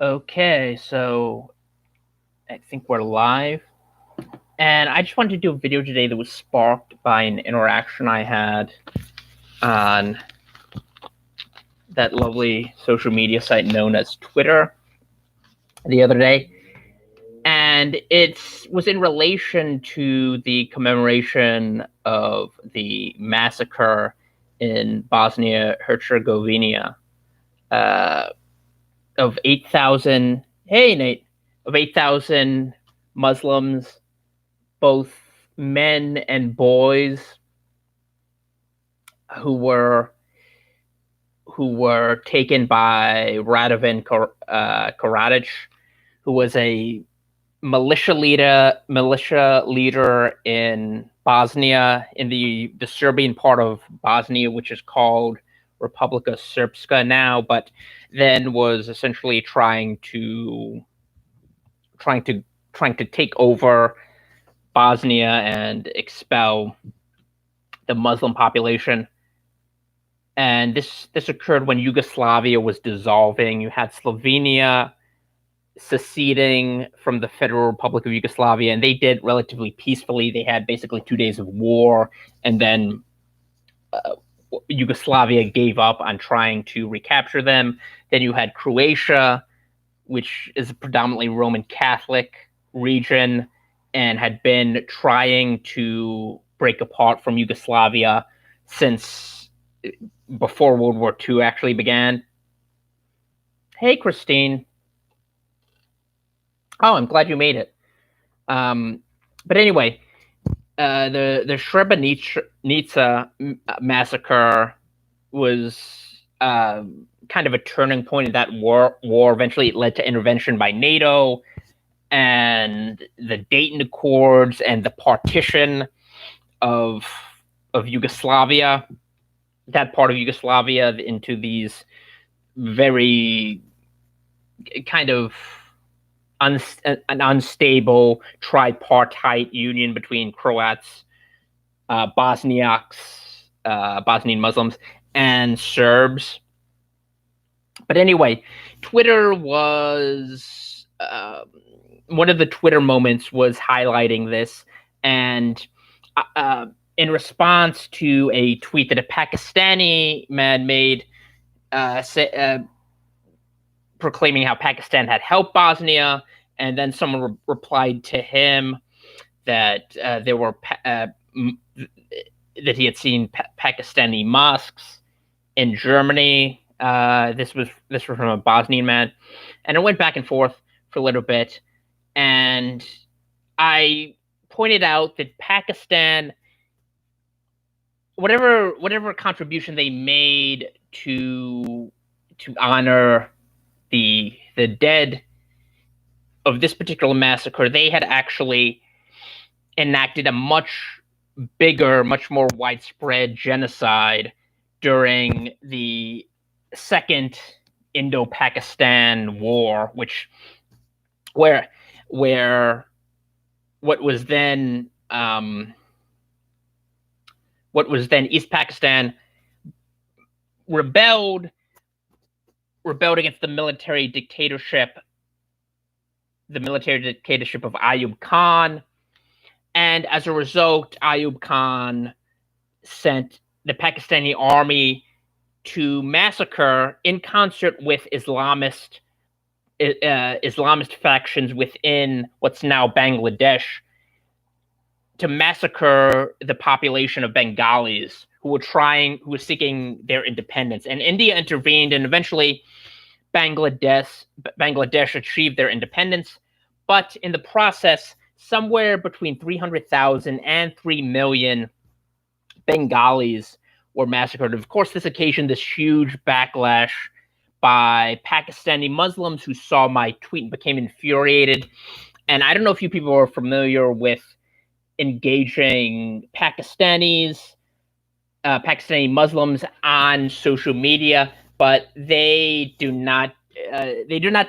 Okay, so I think we're live. And I just wanted to do a video today that was sparked by an interaction I had on that lovely social media site known as Twitter the other day. And it was in relation to the commemoration of the massacre in Bosnia-Herzegovina uh, of 8,000, hey Nate, of 8,000 Muslims, both men and boys, who were taken by Radovan Karadzic, who was a militia leader in Bosnia, in the Serbian part of Bosnia, which is called Republika Srpska now, but then was essentially trying to take over Bosnia and expel the Muslim population. And this occurred when Yugoslavia was dissolving. You had Slovenia seceding from the Federal Republic of Yugoslavia, and they did relatively peacefully. They had basically 2 days of war, and then Yugoslavia gave up on trying to recapture them. Then you had Croatia, which is a predominantly Roman Catholic region and had been trying to break apart from Yugoslavia since before World War II actually began. Hey, Christine. Oh, I'm glad you made it. But anyway, the Srebrenica massacre was kind of a turning point in that war. Eventually, it led to intervention by NATO and the Dayton Accords and the partition of Yugoslavia, that part of Yugoslavia, into these very kind of an unstable tripartite union between Croats, Bosniaks, Bosnian Muslims, and Serbs. But anyway, Twitter was one of the Twitter moments was highlighting this, and in response to a tweet that a Pakistani man made, proclaiming how Pakistan had helped Bosnia, and then someone replied to him that there were that he had seen Pakistani mosques in Germany. This was from a Bosnian man, and it went back and forth for a little bit, and I pointed out that Pakistan, whatever contribution they made to honor the dead of this particular massacre, they had actually enacted a much bigger, much more widespread genocide during the Second Indo-Pakistan War, where what was then East Pakistan rebelled against the military dictatorship of Ayub Khan, and as a result, Ayub Khan sent the Pakistani army to massacre, in concert with Islamist factions within what's now Bangladesh, to massacre the population of Bengalis who were seeking their independence. And India intervened, and eventually Bangladesh achieved their independence. But in the process, somewhere between 300,000 and 3 million Bengalis were massacred. Of course, this occasioned this huge backlash by Pakistani Muslims who saw my tweet and became infuriated. And I don't know if you people are familiar with engaging Pakistani Muslims on social media, but they do not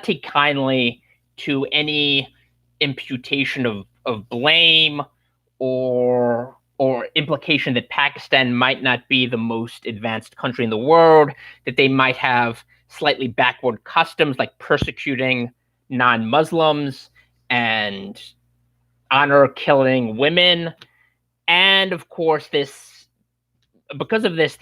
take kindly to any imputation of blame or implication that Pakistan might not be the most advanced country in the world, that they might have slightly backward customs like persecuting non-Muslims and honor killing women. And of course, because of this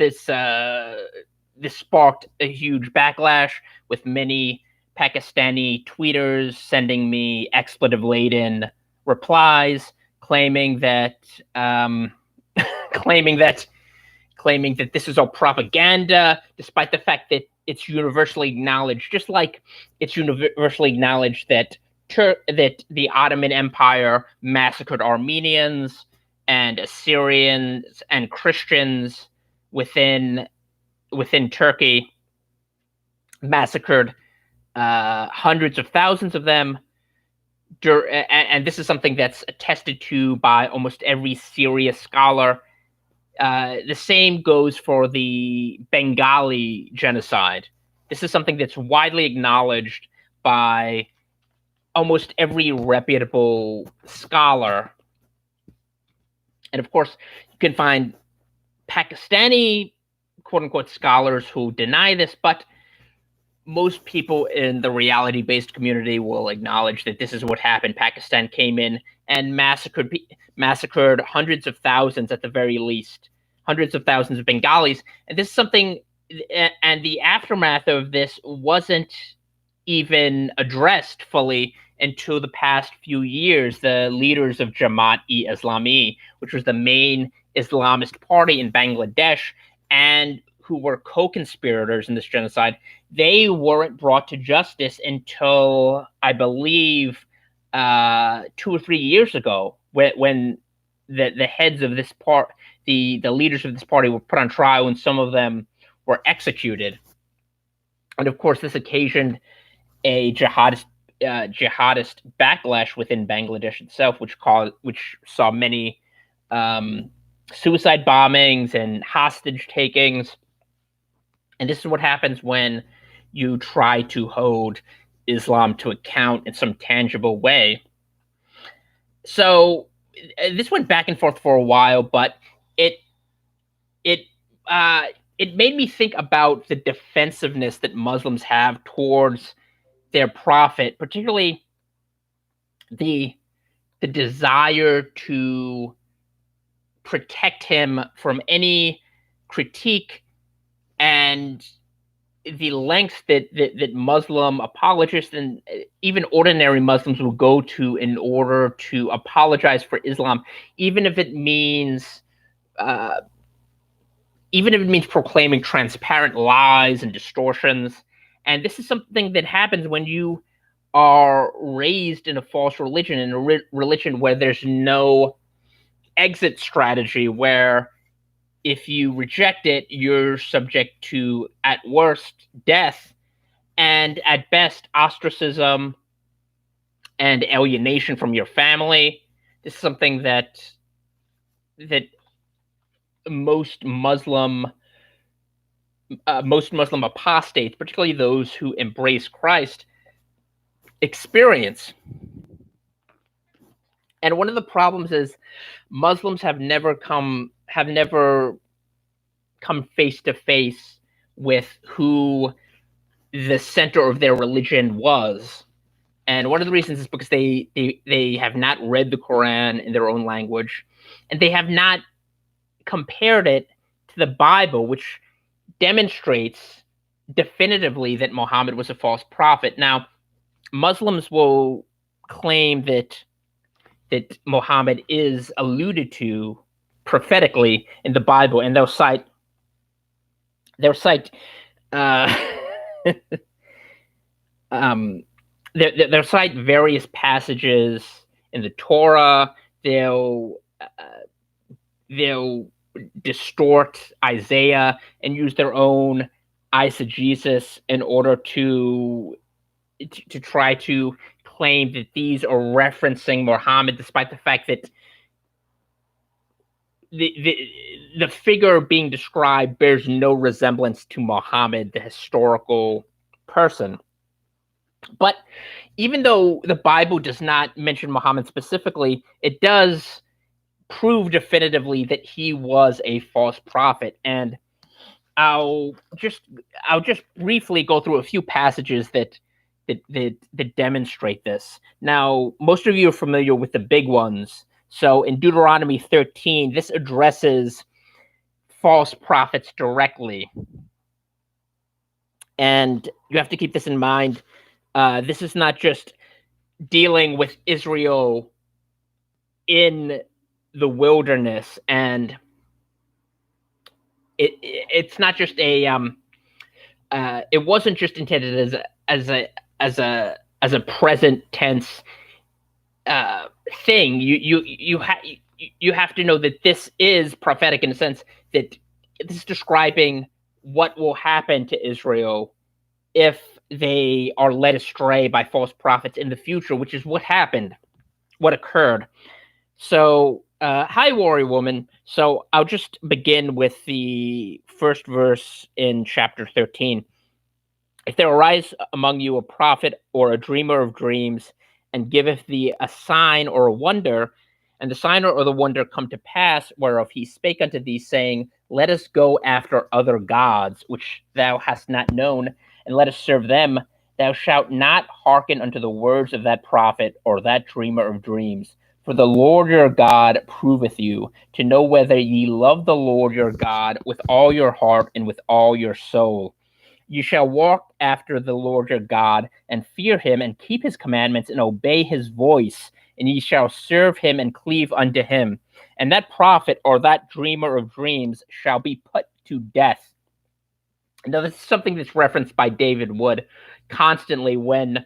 sparked a huge backlash, with many Pakistani tweeters sending me expletive-laden replies claiming that claiming that this is all propaganda, despite the fact that it's universally acknowledged, just like it's universally acknowledged that that the Ottoman Empire massacred Armenians and Assyrians and Christians within Turkey, massacred hundreds of thousands of them. And this is something that's attested to by almost every serious scholar. The same goes for the Bengali Genocide. This is something that's widely acknowledged by almost every reputable scholar. And of course, you can find Pakistani quote-unquote scholars who deny this, but most people in the reality-based community will acknowledge that this is what happened. Pakistan came in and massacred hundreds of thousands, at the very least, hundreds of thousands of Bengalis. And this is something, and the aftermath of this wasn't even addressed fully until the past few years. The leaders of Jamaat-e-Islami, which was the main Islamist party in Bangladesh, and who were co-conspirators in this genocide, they weren't brought to justice until, I believe, 2 or 3 years ago, when the heads of this the leaders of this party were put on trial, and some of them were executed. And of course, this occasioned a jihadist backlash within Bangladesh itself, which saw many suicide bombings and hostage takings. And this is what happens when you try to hold Islam to account in some tangible way. So this went back and forth for a while, but it made me think about the defensiveness that Muslims have towards their prophet, particularly the desire to protect him from any critique, and the lengths that Muslim apologists and even ordinary Muslims will go to in order to apologize for Islam, even if it means proclaiming transparent lies and distortions. And this is something that happens when you are raised in a false religion, in a religion where there's no exit strategy, where if you reject it, you're subject to, at worst, death, and at best, ostracism and alienation from your family. This is something that most Muslim apostates, particularly those who embrace Christ, experience. And one of the problems is Muslims have never come face to face with who the center of their religion was. And one of the reasons is because they have not read the Quran in their own language, and they have not compared it to the Bible, which demonstrates definitively that Muhammad was a false prophet. Now, Muslims will claim that Muhammad is alluded to prophetically in the Bible, and they'll cite they'll cite various passages in the Torah. They'll distort Isaiah and use their own eisegesis in order to try to claim that these are referencing Muhammad, despite the fact that the figure being described bears no resemblance to Muhammad, the historical person. But even though the Bible does not mention Muhammad specifically, it does prove definitively that he was a false prophet. And I'll just briefly go through a few passages that demonstrate this. Now, most of you are familiar with the big ones. So in Deuteronomy 13, this addresses false prophets directly. And you have to keep this in mind. This is not just dealing with Israel in the wilderness, and it's not just a it wasn't just intended as a present tense thing. You have to know that this is prophetic in the sense that this is describing what will happen to Israel if they are led astray by false prophets in the future, which is what happened, what occurred. So, hi, warrior woman. So I'll just begin with the first verse in chapter 13. If there arise among you a prophet or a dreamer of dreams, and giveth thee a sign or a wonder, and the sign or the wonder come to pass, whereof he spake unto thee, saying, Let us go after other gods, which thou hast not known, and let us serve them, thou shalt not hearken unto the words of that prophet or that dreamer of dreams. For the Lord your God proveth you, to know whether ye love the Lord your God with all your heart and with all your soul. You shall walk after the Lord your God, and fear him, and keep his commandments, and obey his voice, and ye shall serve him and cleave unto him. And that prophet or that dreamer of dreams shall be put to death. Now, this is something that's referenced by David Wood constantly when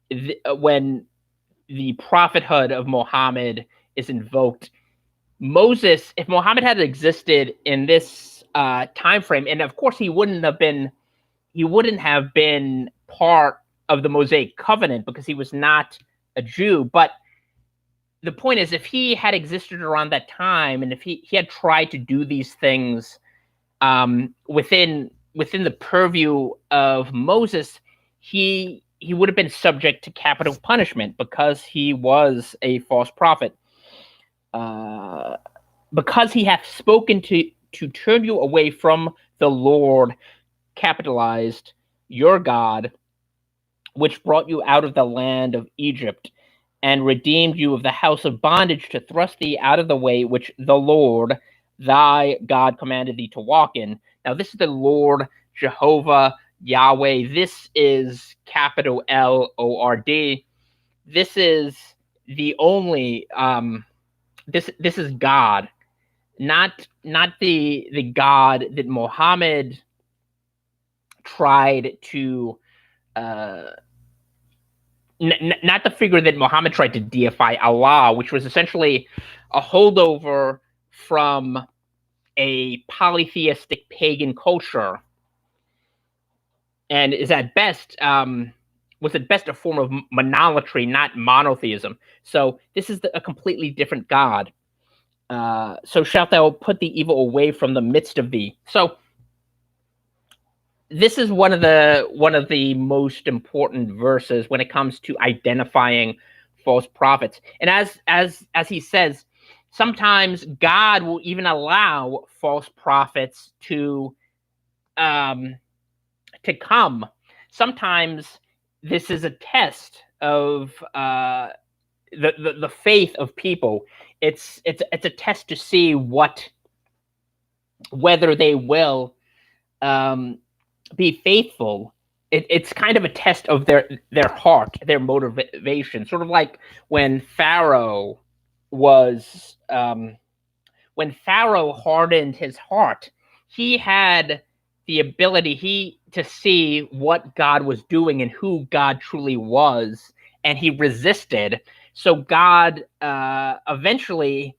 the prophethood of Muhammad is invoked. Moses, if Muhammad had existed in this time frame, and of course he wouldn't have been part of the Mosaic covenant because he was not a Jew. But the point is, if he had existed around that time, and if he had tried to do these things within the purview of Moses, he would have been subject to capital punishment because he was a false prophet. Because he hath spoken to turn you away from the Lord, capitalized, your God, which brought you out of the land of Egypt, and redeemed you of the house of bondage, to thrust thee out of the way which the Lord thy God commanded thee to walk in. Now, this is the Lord Jehovah Yahweh. This is capital Lord. This is the only this is God, not the God that Muhammad tried to not the figure that Muhammad tried to deify, Allah, which was essentially a holdover from a polytheistic pagan culture, and is at best was at best a form of monolatry, not monotheism. So this is a completely different God. So shalt thou put the evil away from the midst of thee. So this is one of the most important verses when it comes to identifying false prophets. And as he says, sometimes God will even allow false prophets to come. Sometimes this is a test of the faith of people. It's a test to see whether they will be faithful. It's kind of a test of their heart, their motivation. Sort of like when Pharaoh hardened his heart, he had the ability to see what God was doing and who God truly was, and he resisted. So God eventually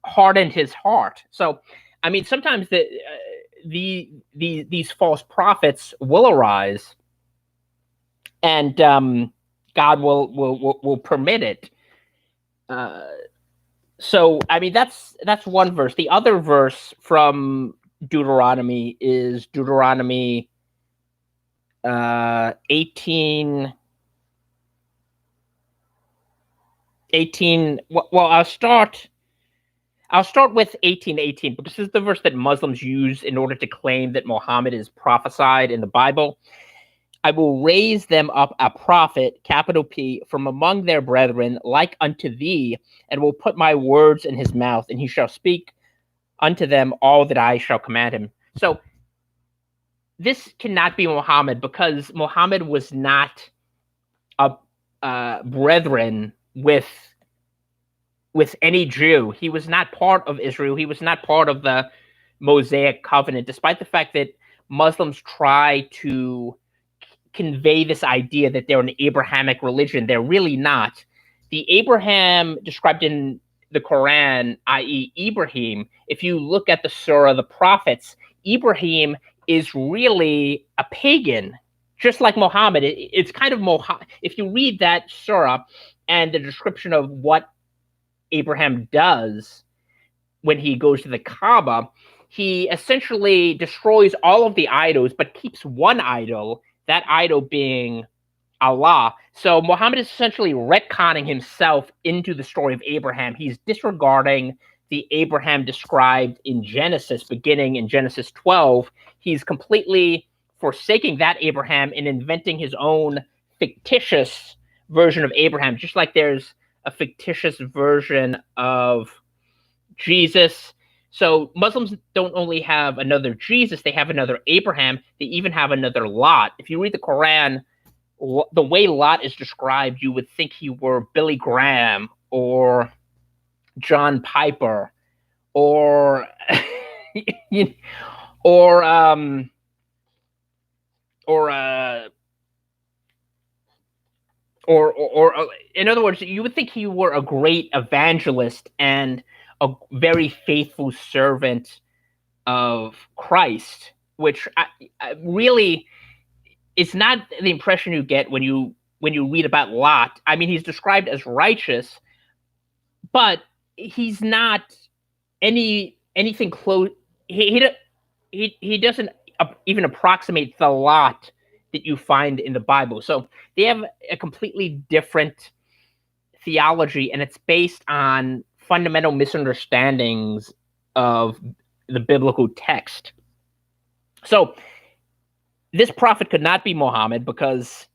hardened his heart. So, I mean, sometimes these false prophets will arise, and God will permit it. So, I mean, that's one verse. The other verse from Deuteronomy is Deuteronomy 18. Well, I'll start I'll start with 18:18, but this is the verse that Muslims use in order to claim that Muhammad is prophesied in the Bible. I will raise them up a prophet, capital P, from among their brethren, like unto thee, and will put my words in his mouth, and he shall speak unto them all that I shall command him. So this cannot be Muhammad, because Muhammad was not a brethren with any Jew. He was not part of Israel. He was not part of the Mosaic covenant, despite the fact that Muslims try to convey this idea that they're an Abrahamic religion. They're really not. The Abraham described in the Quran, i.e. Ibrahim, if you look at the Surah, the prophets, Ibrahim is really a pagan, just like Muhammad. It's kind of Muhammad. If you read that Surah and the description of what Abraham does when he goes to the Kaaba, he essentially destroys all of the idols, but keeps one idol, that idol being Allah. So Muhammad is essentially retconning himself into the story of Abraham. He's disregarding the Abraham described in Genesis, beginning in Genesis 12. He's completely forsaking that Abraham and inventing his own fictitious version of Abraham, just like there's a fictitious version of Jesus. So Muslims don't only have another Jesus, they have another Abraham, they even have another Lot. If you read the Quran, the way Lot is described, you would think he were Billy Graham or John Piper or or in other words, you would think he were a great evangelist and a very faithful servant of Christ, which really is not the impression you get when you read about Lot. I mean, he's described as righteous, but he's not anything close. He doesn't even approximate the Lot that you find in the Bible. So they have a completely different theology, and it's based on fundamental misunderstandings of the biblical text. So this prophet could not be Muhammad, because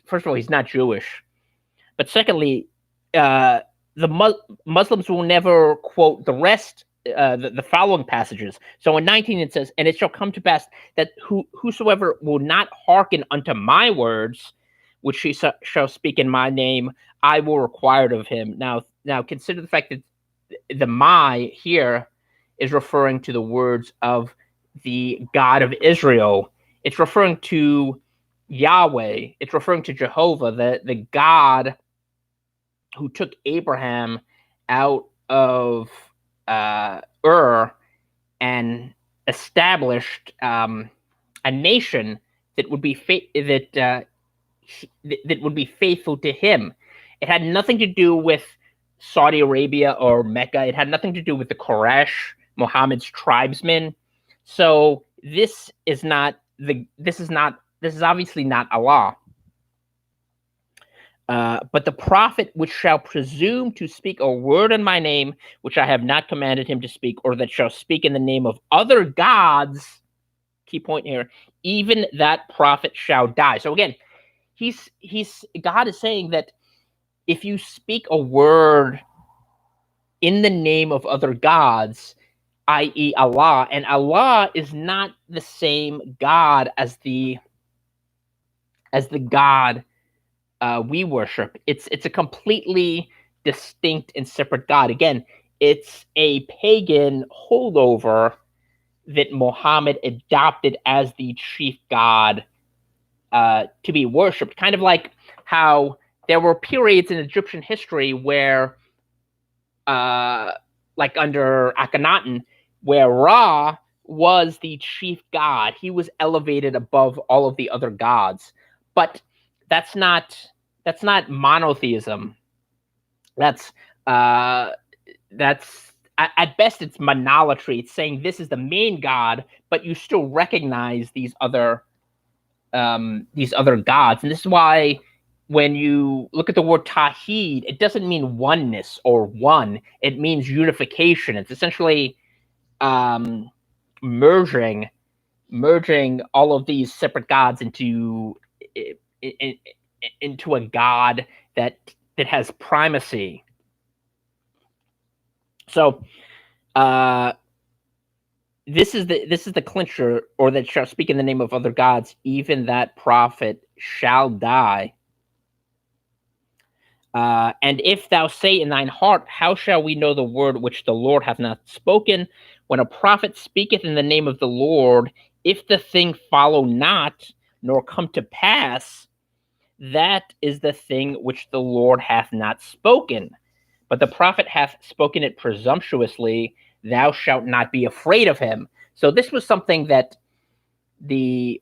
first of all, he's not Jewish. But secondly, the Muslims will never quote the rest, the following passages. So in 19 it says, "And it shall come to pass that whosoever will not hearken unto my words, which he shall speak in my name, I will require of him." Now consider the fact that the "my" here is referring to the words of the God of Israel. It's referring to Yahweh. It's referring to Jehovah, the God who took Abraham out of Ur and established a nation that would be that would be faithful to him. It had nothing to do with Saudi Arabia or Mecca. It had nothing to do with the Quraysh, Muhammad's tribesmen. So this is obviously not Allah. But the prophet which shall presume to speak a word in my name, which I have not commanded him to speak, or that shall speak in the name of other gods, key point here, even that prophet shall die. So again, God is saying that if you speak a word in the name of other gods, i.e. Allah, and Allah is not the same God as the God we worship. It's a completely distinct and separate God. Again, it's a pagan holdover that Muhammad adopted as the chief God to be worshipped. Kind of like how there were periods in Egyptian history where, like under Akhenaten, where Ra was the chief god. He was elevated above all of the other gods. But that's not monotheism. That's at best it's monolatry. It's saying this is the main god, but you still recognize these other gods. And this is why when you look at the word Tawheed, it doesn't mean oneness or one. It means unification. It's essentially merging all of these separate gods into a god that has primacy. So this is the clincher, or that shall speak in the name of other gods, even that prophet shall die. And if thou say in thine heart, how shall we know the word which the Lord hath not spoken? When a prophet speaketh in the name of the Lord, if the thing follow not, nor come to pass, that is the thing which the Lord hath not spoken. But the prophet hath spoken it presumptuously, thou shalt not be afraid of him. So this was something that the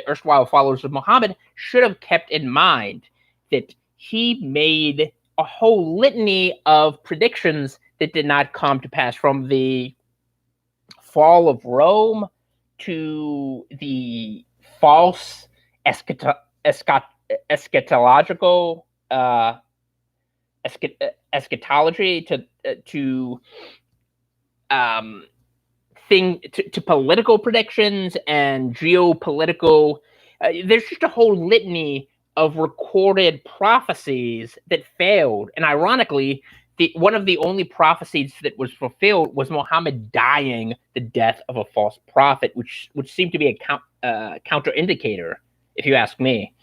erstwhile followers of Muhammad should have kept in mind, that he made a whole litany of predictions that did not come to pass, from the fall of Rome to the false eschatological eschatology to political predictions and geopolitical. There's just a whole litany of recorded prophecies that failed, and ironically, one of the only prophecies that was fulfilled was Muhammad dying the death of a false prophet, which seemed to be a counter indicator, if you ask me.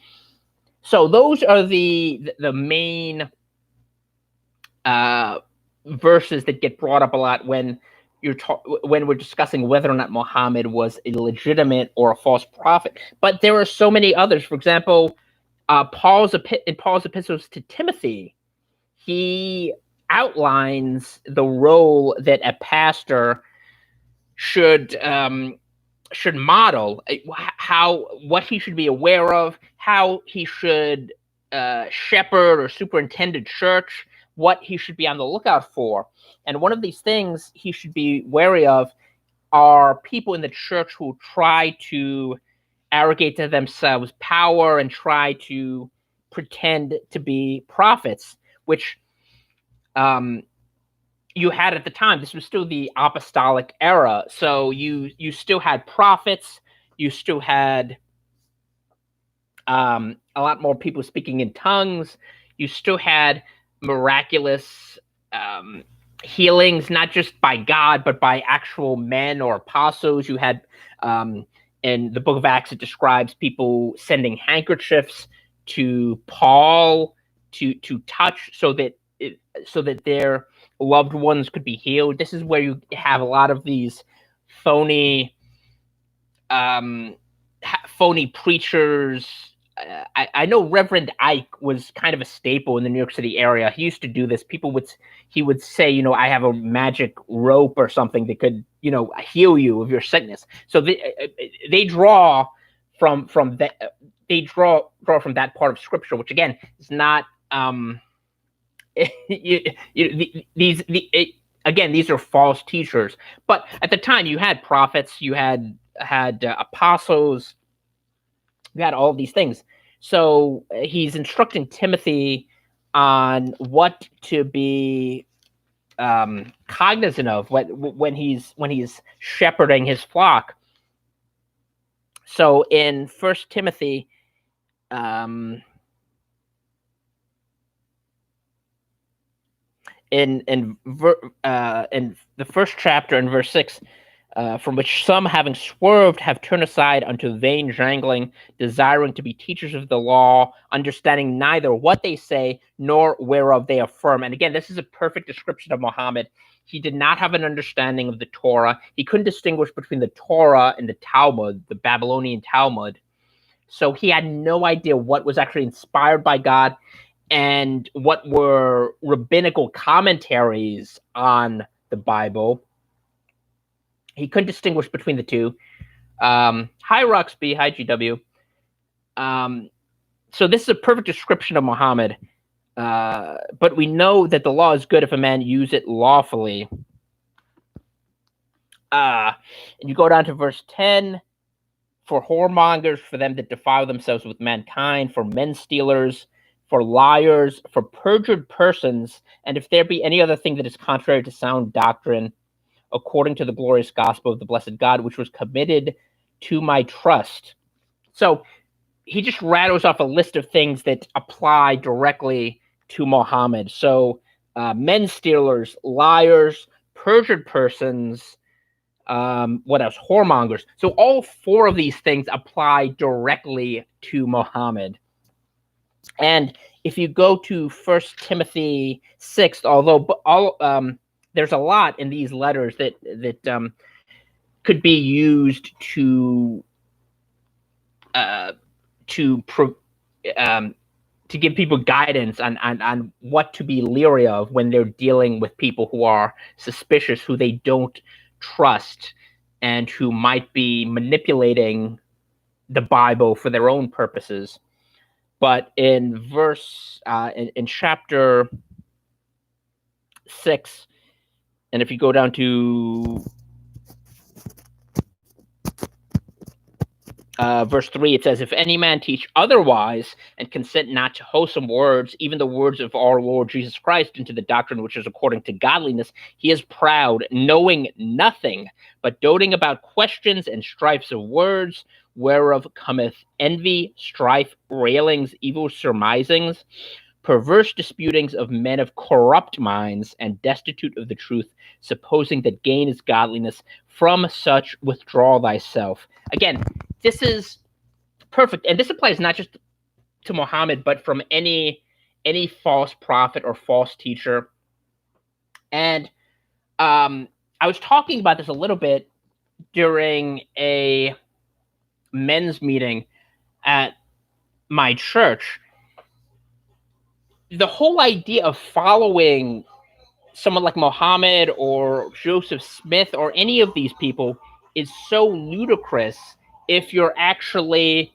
So those are the main verses that get brought up a lot when we're discussing whether or not Muhammad was a legitimate or a false prophet. But there are so many others. For example, Paul's epistles to Timothy, he outlines the role that a pastor should model, what he should be aware of, how he should shepherd or superintend a church, what he should be on the lookout for. And one of these things he should be wary of are people in the church who try to arrogate to themselves power and try to pretend to be prophets, which you had at the time. This was still the apostolic era, so you still had prophets, you still had a lot more people speaking in tongues, you still had miraculous healings, not just by God, but by actual men or apostles. You had, in the book of Acts, it describes people sending handkerchiefs to Paul to touch so that their loved ones could be healed. This is where you have a lot of these phony preachers. I know Reverend Ike was kind of a staple in the New York City area. He used to do this. He would say, I have a magic rope or something that could, heal you of your sickness. So they draw from that. They draw from that part of Scripture, which again is not. These are false teachers. But at the time, you had prophets, you had apostles. You had all these things. So he's instructing Timothy on what to be cognizant of when he's shepherding his flock. So in 1 Timothy, in the first chapter, in verse 6, from which some, having swerved, have turned aside unto vain jangling, desiring to be teachers of the law, understanding neither what they say nor whereof they affirm. And again, this is a perfect description of Muhammad. He did not have an understanding of the Torah. He couldn't distinguish between the Torah and the Talmud, the Babylonian Talmud. So he had no idea what was actually inspired by God and what were rabbinical commentaries on the Bible. He couldn't distinguish between the two. Hi, Roxby. Hi, GW. So this is a perfect description of Muhammad. But we know that the law is good if a man use it lawfully. And you go down to verse 10. for whoremongers, for them that defile themselves with mankind, for men stealers, for liars, for perjured persons, and if there be any other thing that is contrary to sound doctrine, according to the glorious gospel of the blessed God, which was committed to my trust. So he just rattles off a list of things that apply directly to Muhammad. So men stealers, liars, perjured persons, what else? Whoremongers. So all four of these things apply directly to Muhammad. And if you go to 1 Timothy 6, although there's a lot in these letters that could be used to give people guidance on what to be leery of when they're dealing with people who are suspicious, who they don't trust, and who might be manipulating the Bible for their own purposes. But in in chapter 6, and if you go down to verse 3, it says, if any man teach otherwise and consent not to wholesome words, even the words of our Lord Jesus Christ, into the doctrine which is according to godliness, he is proud, knowing nothing, but doting about questions and strifes of words, whereof cometh envy, strife, railings, evil surmisings, perverse disputings of men of corrupt minds, and destitute of the truth, supposing that gain is godliness. From such withdraw thyself. Again, this is perfect, and this applies not just to Muhammad, but from any false prophet or false teacher. And I was talking about this a little bit during a men's meeting at my church. The whole idea of following someone like Muhammad or Joseph Smith or any of these people is so ludicrous if you're actually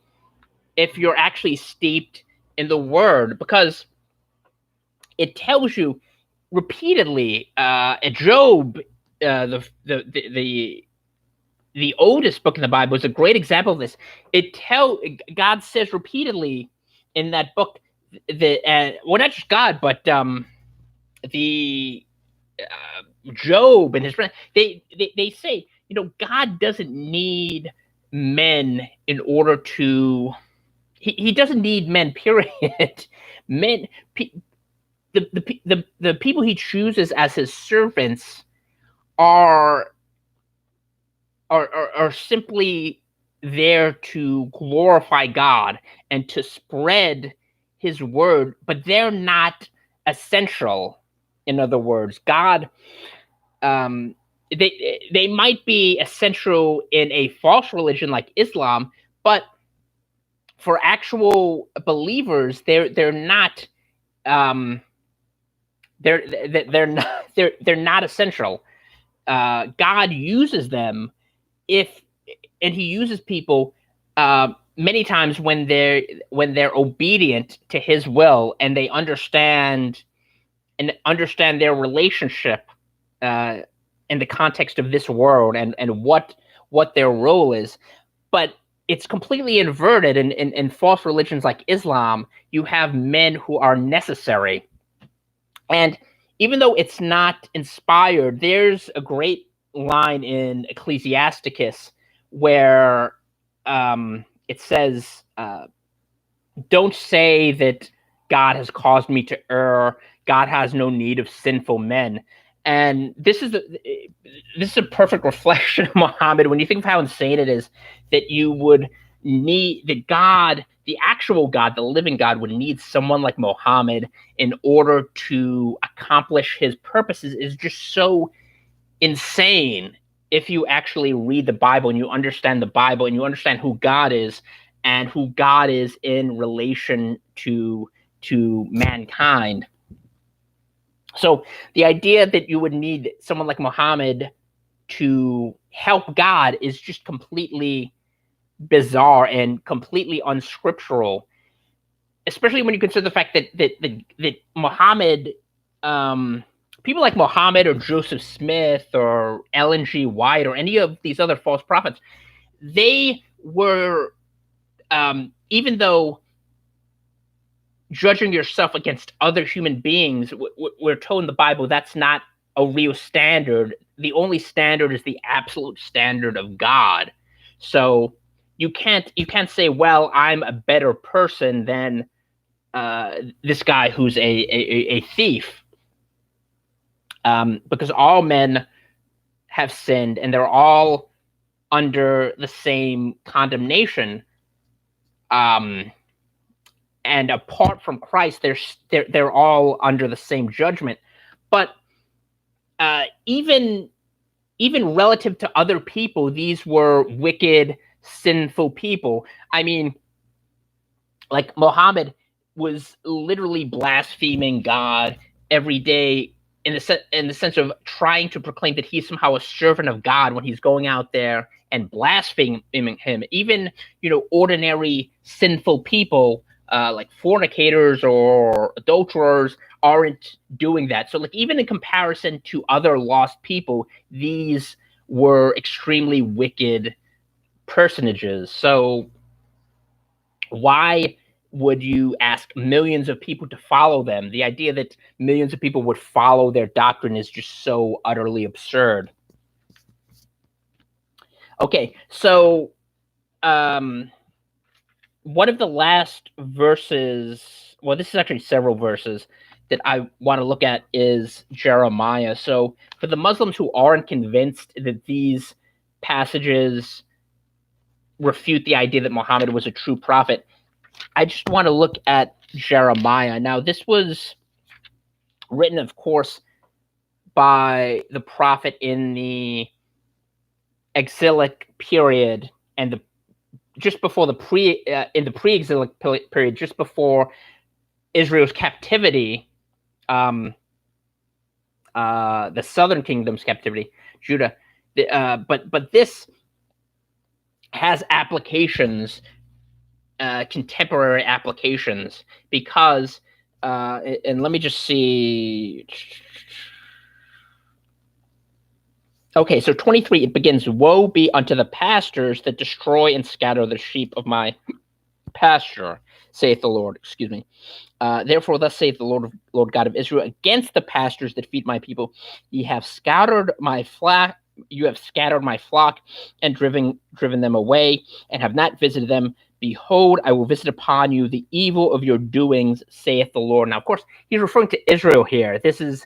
steeped in the word, because it tells you repeatedly, Job, the oldest book in the Bible, is a great example of this. God says repeatedly in that book that well, not just God, but Job and his friends, they say, God doesn't need men in order to. He doesn't need men. Period. Men, the people he chooses as his servants are simply there to glorify God and to spread his word, but they're not essential. In other words, God, they might be essential in a false religion like Islam, but for actual believers, they're not not essential. God uses them and he uses people many times when they're obedient to his will and they understand their relationship in the context of this world and what their role is. But it's completely inverted in false religions like Islam. You have men who are necessary. And even though it's not inspired, there's a great line in Ecclesiasticus where it says, don't say that God has caused me to err. God has no need of sinful men. And this is a perfect reflection of Muhammad when you think of how insane it is that you would need that God, the actual God, the living God, would need someone like Muhammad in order to accomplish his purposes is just so insane if you actually read the Bible and you understand the Bible and you understand who God is and who God is in relation to mankind. So the idea that you would need someone like Muhammad to help God is just completely bizarre and completely unscriptural, especially when you consider the fact that Muhammad, people like Muhammad or Joseph Smith or Ellen G. White or any of these other false prophets, they were, even though judging yourself against other human beings, we're told in the Bible that's not a real standard. The only standard is the absolute standard of God. So you can't say, well, I'm a better person than this guy who's a thief, because all men have sinned and they're all under the same condemnation. And apart from Christ, they're all under the same judgment. But even relative to other people, these were wicked, sinful people. I mean, like Muhammad was literally blaspheming God every day in the sense of trying to proclaim that he's somehow a servant of God when he's going out there and blaspheming him. Even, ordinary sinful people, like fornicators or adulterers, aren't doing that. So, like, even in comparison to other lost people, these were extremely wicked personages. So why would you ask millions of people to follow them? The idea that millions of people would follow their doctrine is just so utterly absurd. Okay, so one of the last verses, well, this is actually several verses that I want to look at, is Jeremiah. So for the Muslims who aren't convinced that these passages refute the idea that Muhammad was a true prophet, I just want to look at Jeremiah. Now, this was written, of course, by the prophet in the exilic period, and just before the in the pre-exilic period, just before Israel's captivity, the southern kingdom's captivity, Judah. But this has applications, contemporary applications, because and let me just see. Okay, so 23, it begins, "Woe be unto the pastors that destroy and scatter the sheep of my pasture, saith the Lord." Excuse me. "Therefore, thus saith the Lord God of Israel, against the pastors that feed my people, ye have scattered my flock. You have scattered my flock and driven them away, and have not visited them. Behold, I will visit upon you the evil of your doings, saith the Lord." Now, of course, he's referring to Israel here. This is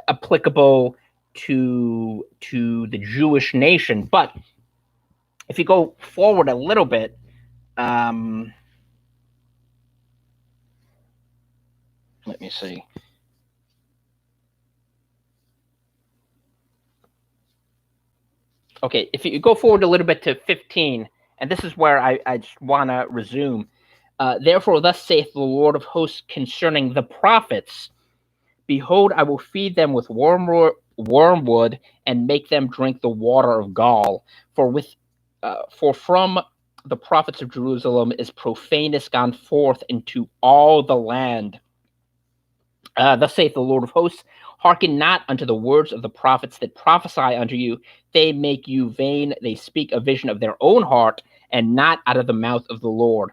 applicable to the Jewish nation. But if you go forward a little bit, let me see. Okay, if you go forward a little bit to 15, and this is where I just want to resume. "Therefore, thus saith the Lord of hosts concerning the prophets, behold, I will feed them with wormwood and make them drink the water of gall. For from the prophets of Jerusalem is profaneness gone forth into all the land. Thus saith the Lord of hosts, hearken not unto the words of the prophets that prophesy unto you. They make you vain. They speak a vision of their own heart, and not out of the mouth of the Lord.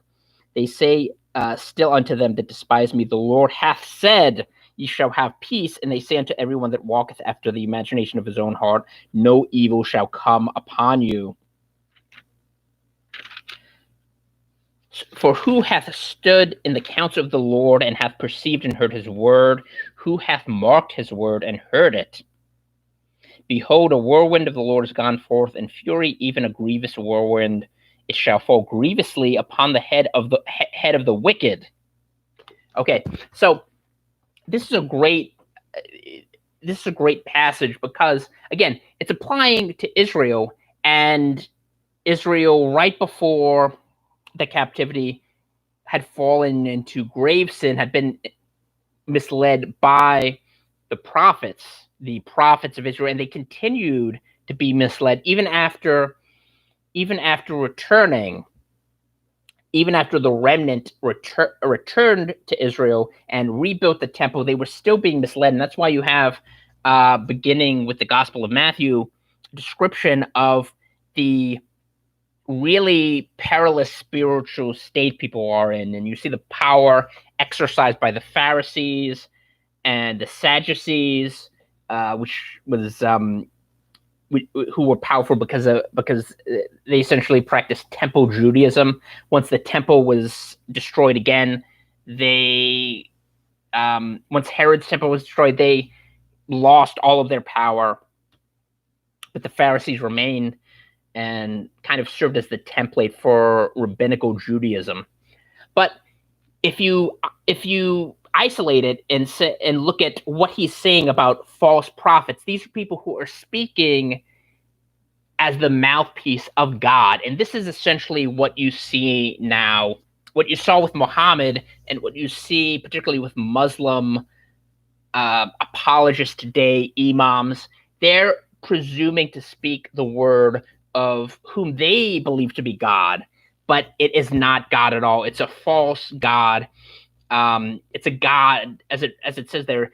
They say still unto them that despise me, the Lord hath said, ye shall have peace. And they say unto everyone that walketh after the imagination of his own heart, no evil shall come upon you. For who hath stood in the counsel of the Lord, and hath perceived and heard his word? Who hath marked his word and heard it? Behold, a whirlwind of the Lord is gone forth in fury, even a grievous whirlwind. It shall fall grievously upon the head of the wicked. Okay, so this is a great passage, because again, it's applying to Israel, and Israel right before the captivity had fallen into grave sin, had been misled by the prophets of Israel, and they continued to be misled even after returning, even after the remnant returned to Israel and rebuilt the temple. They were still being misled, and that's why you have, beginning with the Gospel of Matthew, description of the really perilous spiritual state people are in, and you see the power exercised by the Pharisees and the Sadducees, which was who were powerful because they essentially practiced temple Judaism. Once the temple was destroyed again, once Herod's temple was destroyed, they lost all of their power, but the Pharisees remained and kind of served as the template for rabbinical Judaism. But if you isolate it and look at what he's saying about false prophets, these are people who are speaking as the mouthpiece of God. And this is essentially what you see now, what you saw with Muhammad, and what you see particularly with Muslim apologists today, imams. They're presuming to speak the word of whom they believe to be God, but it is not God at all. It's a false God. It's a God, as it says there.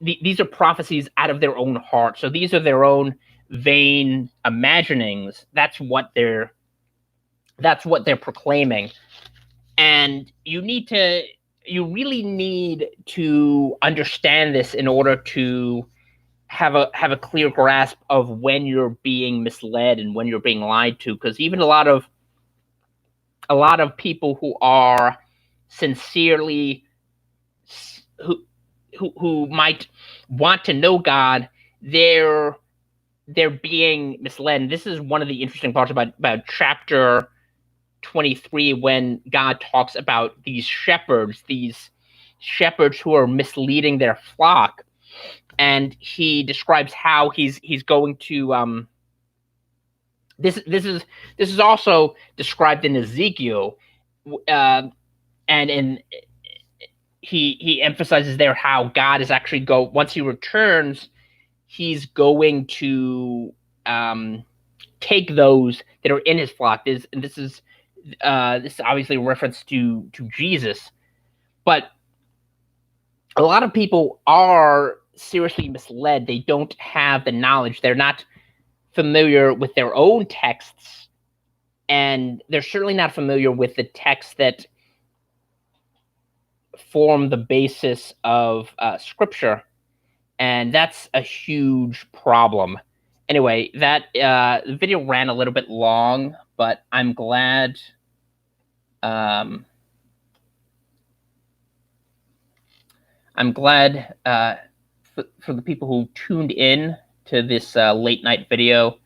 These are prophecies out of their own heart. So these are their own vain imaginings. That's what they're proclaiming. And you really need to understand this in order to have a clear grasp of when you're being misled and when you're being lied to. Because even a lot of people who are sincerely who might want to know God, they're being misled. And this is one of the interesting parts about chapter 23, when God talks about these shepherds who are misleading their flock, and he describes how he's going to this is also described in Ezekiel, and he emphasizes there how God is actually once he returns, he's going to take those that are in his flock. This is obviously a reference to Jesus, but a lot of people are seriously misled. They don't have the knowledge. They're not familiar with their own texts, and they're certainly not familiar with the texts that form the basis of Scripture, and that's a huge problem. Anyway, that the video ran a little bit long, but I'm glad for the people who tuned in to this late night video.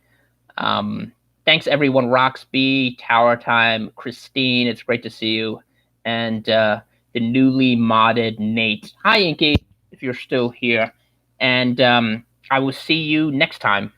Thanks everyone, Roxby, Tower Time, Christine, it's great to see you, and the newly modded Nate. Hi, Inky, if you're still here, and I will see you next time.